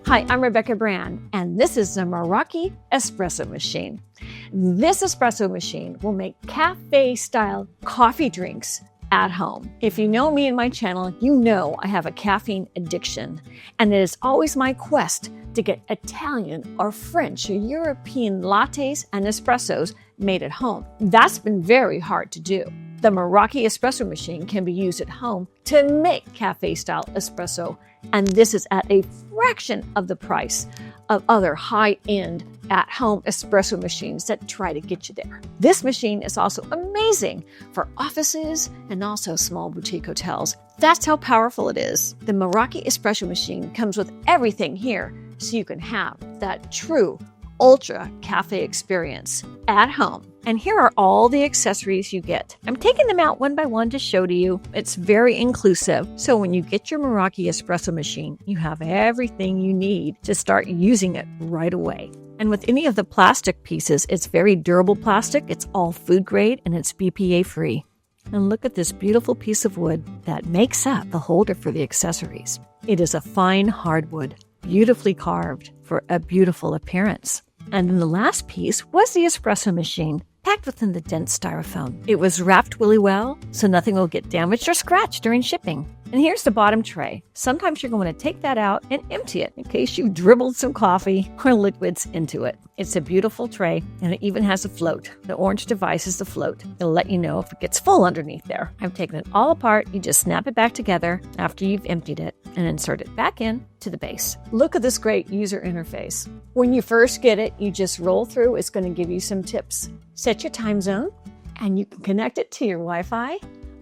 Hi, I'm Rebecca Brand, and this is the Meraki Espresso Machine. This espresso machine will make cafe-style coffee drinks at home. If you know me and my channel, you know I have a caffeine addiction, and it is always my quest to get Italian or French or European lattes and espressos made at home. That's been very hard to do. The Meraki Espresso Machine can be used at home to make cafe-style espresso, and this is at a fraction of the price of other high-end at-home espresso machines that try to get you there. This machine is also amazing for offices and also small boutique hotels. That's how powerful it is. The Meraki Espresso Machine comes with everything here, so you can have that true ultra cafe experience at home. And here are all the accessories you get. I'm taking them out one by one to show to you. It's very inclusive. So when you get your Meraki Espresso Machine, you have everything you need to start using it right away. And with any of the plastic pieces, it's very durable plastic. It's all food grade and it's BPA free. And look at this beautiful piece of wood that makes up the holder for the accessories. It is a fine hardwood, beautifully carved for a beautiful appearance. And then the last piece was the espresso machine, packed within the dense styrofoam. It was wrapped really well, so nothing will get damaged or scratched during shipping. And here's the bottom tray. Sometimes you're going to take that out and empty it in case you dribbled some coffee or liquids into it. It's a beautiful tray, and it even has a float. The orange device is the float. It'll let you know if it gets full underneath there. I've taken it all apart. You just snap it back together after you've emptied it and insert it back in to the base. Look at this great user interface. When you first get it, you just roll through. It's going to give you some tips. Set your time zone, and you can connect it to your Wi-Fi.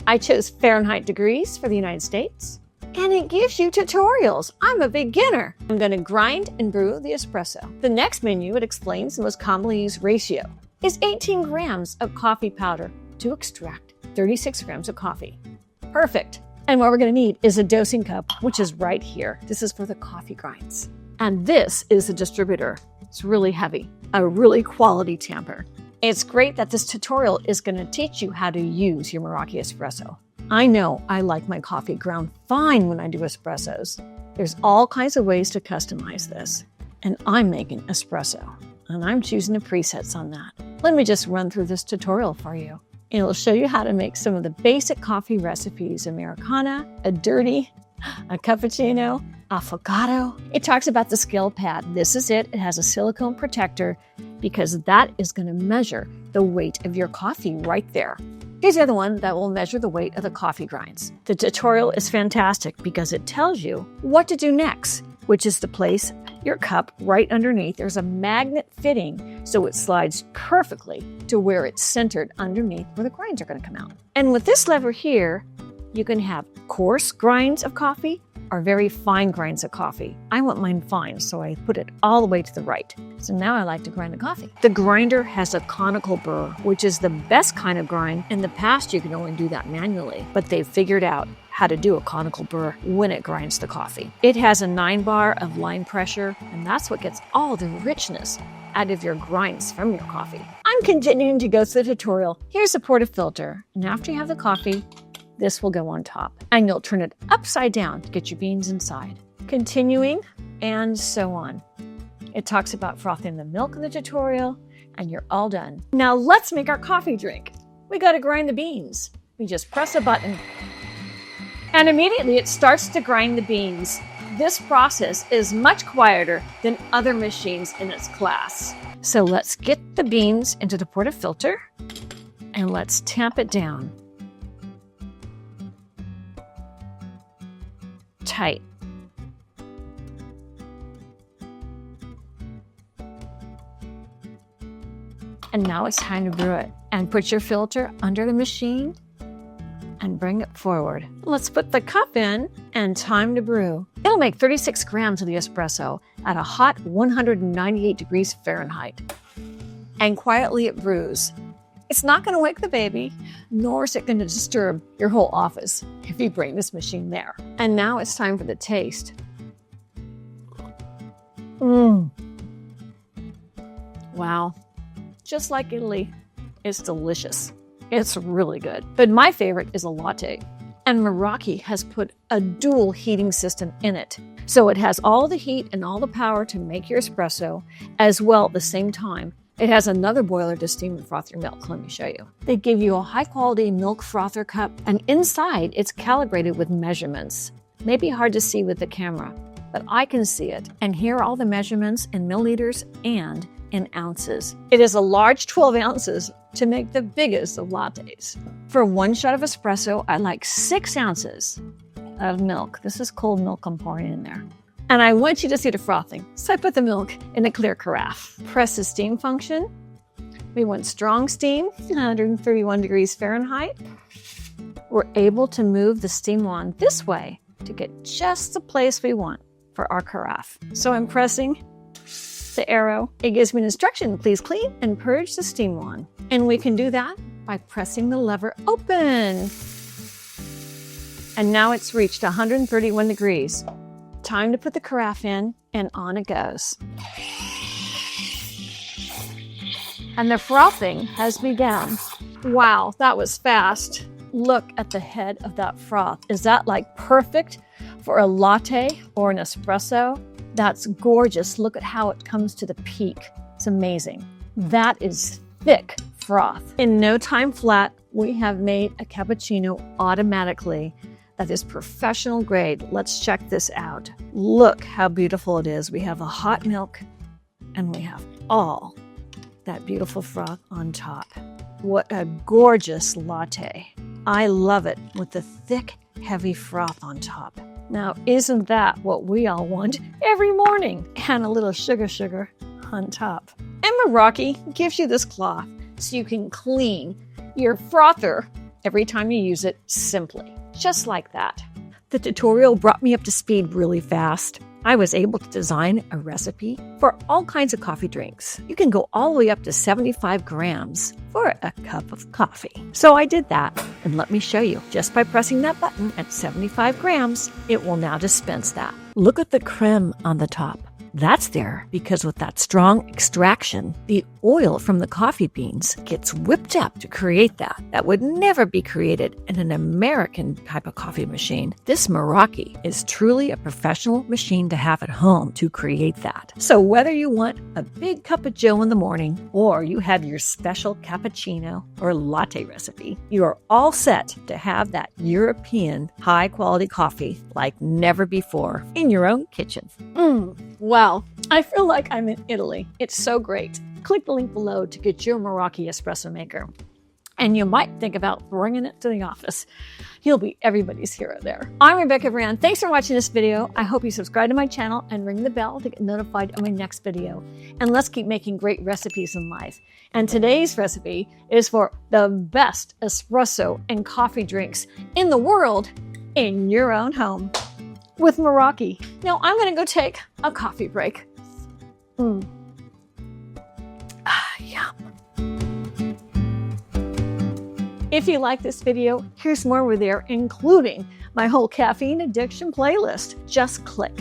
I chose Fahrenheit degrees for the United States, and it gives you tutorials. I'm a beginner. I'm going to grind and brew the espresso. The next menu, it explains the most commonly used ratio is 18 grams of coffee powder to extract 36 grams of coffee. Perfect. And what we're going to need is a dosing cup, which is right here. This is for the coffee grinds. And this is the distributor. It's really heavy, a really quality tamper. It's great that this tutorial is going to teach you how to use your Meraki Espresso. I know I like my coffee ground fine when I do espressos. There's all kinds of ways to customize this. And I'm making espresso, and I'm choosing the presets on that. Let me just run through this tutorial for you. It'll show you how to make some of the basic coffee recipes: Americana, a dirty, a cappuccino, affogato. It talks about the scale pad. This is it. It has a silicone protector because that is going to measure the weight of your coffee right there. Here's the other one that will measure the weight of the coffee grinds. The tutorial is fantastic because it tells you what to do next, which is to place your cup right underneath. There's a magnet fitting, so it slides perfectly to where it's centered underneath where the grinds are going to come out. And with this lever here, you can have coarse grinds of coffee or very fine grinds of coffee. I want mine fine, so I put it all the way to the right. So now I like to grind the coffee. The grinder has a conical burr, which is the best kind of grind. In the past, you can only do that manually, but they've figured out how to do a conical burr when it grinds the coffee. It has a 9 bar of line pressure, and that's what gets all the richness out of your grinds from your coffee. I'm continuing to go through the tutorial. Here's the portafilter, and after you have the coffee, this will go on top, and you'll turn it upside down to get your beans inside. Continuing, and so on. It talks about frothing the milk in the tutorial, and you're all done. Now let's make our coffee drink. We gotta grind the beans. We just press a button, and immediately it starts to grind the beans. This process is much quieter than other machines in its class. So let's get the beans into the portafilter, and let's tamp it down. Tight. And now it's time to brew it. And put your filter under the machine and bring it forward. Let's put the cup in and time to brew. It'll make 36 grams of the espresso at a hot 198 degrees Fahrenheit. And quietly it brews. It's not going to wake the baby, nor is it going to disturb your whole office if you bring this machine there. And now it's time for the taste. Wow. Just like Italy, it's delicious. It's really good. But my favorite is a latte. And Meraki has put a dual heating system in it. So it has all the heat and all the power to make your espresso, as well at the same time. It has another boiler to steam and froth your milk. Let me show you. They give you a high-quality milk frother cup, and inside it's calibrated with measurements. Maybe hard to see with the camera, but I can see it. And here are all the measurements in milliliters and in ounces. It is a large 12 ounces to make the biggest of lattes. For one shot of espresso, I like 6 ounces of milk. This is cold milk I'm pouring in there. And I want you to see the frothing. So I put the milk in a clear carafe. Press the steam function. We want strong steam, 131 degrees Fahrenheit. We're able to move the steam wand this way to get just the place we want for our carafe. So I'm pressing the arrow. It gives me an instruction, please clean and purge the steam wand. And we can do that by pressing the lever open. And now it's reached 131 degrees. Time to put the carafe in, and on it goes. And the frothing has begun. Wow, that was fast. Look at the head of that froth. Is that like perfect for a latte or an espresso? That's gorgeous. Look at how it comes to the peak. It's amazing. That is thick froth. In no time flat, we have made a cappuccino automatically that is professional grade. Let's check this out. Look how beautiful it is. We have a hot milk and we have all that beautiful froth on top. What a gorgeous latte. I love it with the thick, heavy froth on top. Now, isn't that what we all want every morning? And a little sugar on top. And Meraki gives you this cloth so you can clean your frother every time you use it simply. Just like that. The tutorial brought me up to speed really fast. I was able to design a recipe for all kinds of coffee drinks. You can go all the way up to 75 grams for a cup of coffee. So I did that, and let me show you. Just by pressing that button at 75 grams, it will now dispense that. Look at the creme on the top. That's there because with that strong extraction, the oil from the coffee beans gets whipped up to create that. That would never be created in an American type of coffee machine. This Meraki is truly a professional machine to have at home to create that. So whether you want a big cup of joe in the morning or you have your special cappuccino or latte recipe, you are all set to have that European high-quality coffee like never before in your own kitchen. Wow, I feel like I'm in Italy. It's so great. Click the link below to get your Meraki espresso maker. And you might think about bringing it to the office. You'll be everybody's hero there. I'm Rebecca Brand. Thanks for watching this video. I hope you subscribe to my channel and ring the bell to get notified of my next video. And let's keep making great recipes in life. And today's recipe is for the best espresso and coffee drinks in the world in your own home with Meraki. Now I'm gonna go take a coffee break. Yum. If you like this video, here's more over there, including my whole caffeine addiction playlist. Just click.